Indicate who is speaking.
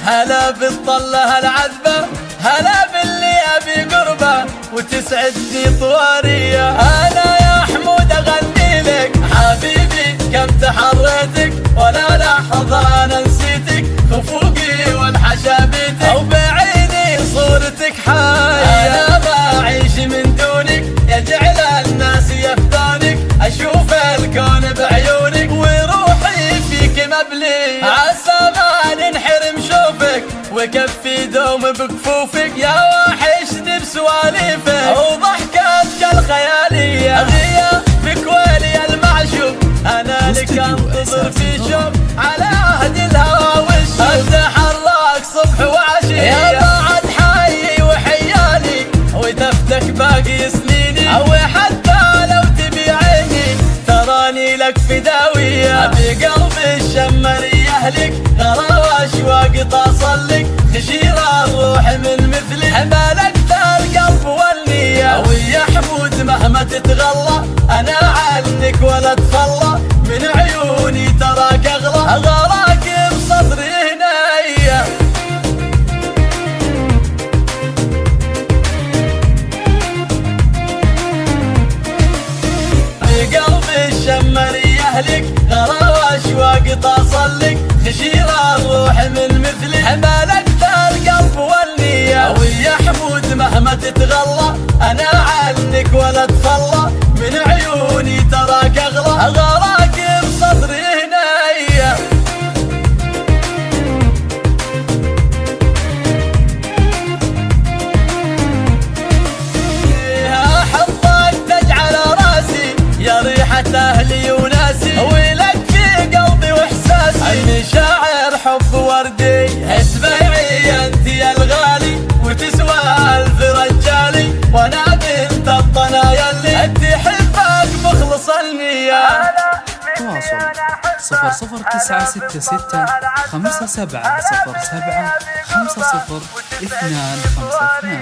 Speaker 1: هلا بالطلة العذبة، هلا باللي أبي قربة وتسعدني طواريه. أنا يا حمود أغني لك حبيبي كم تحريتك، ولا لحظة أنا نسيتك، خفوقي والحشا بيتك، أو بعيني صورتك حية. أنا ما أعيش من دونك يا جعل الناس يفدانك، أشوف الكون بعيونك وروحي فيك مبلي. عسى ما ننحرم شوفك وكفي دوم بكفوفك، يا وحشني بسواليفك وضحكاتك الخيالية. غيابك ويلي المعشوق أنا لك أنتظر في شوق، على عهد الهوى والشوق أتحرك صبح وعشية. يا بعد حي وحيالي وتفتك باقي سنيني، أو حتى لو تبي عيني تراني لك فداوية. أبي قلبي الشمر يهلك غرا واشواق تصل لك، خشير الروح من مثلك حمالك ذا القلب والنية. ويا حمود مهما تتغلى أنا عنك ولا اتخلى، من عيوني تراك أغلى، غراك بصدري هناية. بقلبي الشمر يهلك غرا واشواق تصل لك، خشير الروح من مثلك حمالك ذا القلب والنية. ويا حمود مهما تتغلى أنا عنك ولا اتخلى، من عيوني تراك أغلى، غراك بصدري هناية. حطك تجعل راسي يا ريحة أهلي وناسي، ولك في قلبي وإحساسي. عيني شاعر حب وردي اسمعي أنت يا الغالي، وتسوى ألف رجالي، وأنا بنت الطنايا اللي تحبك مخلص النية.
Speaker 2: تواصل 00966 5707 50 252.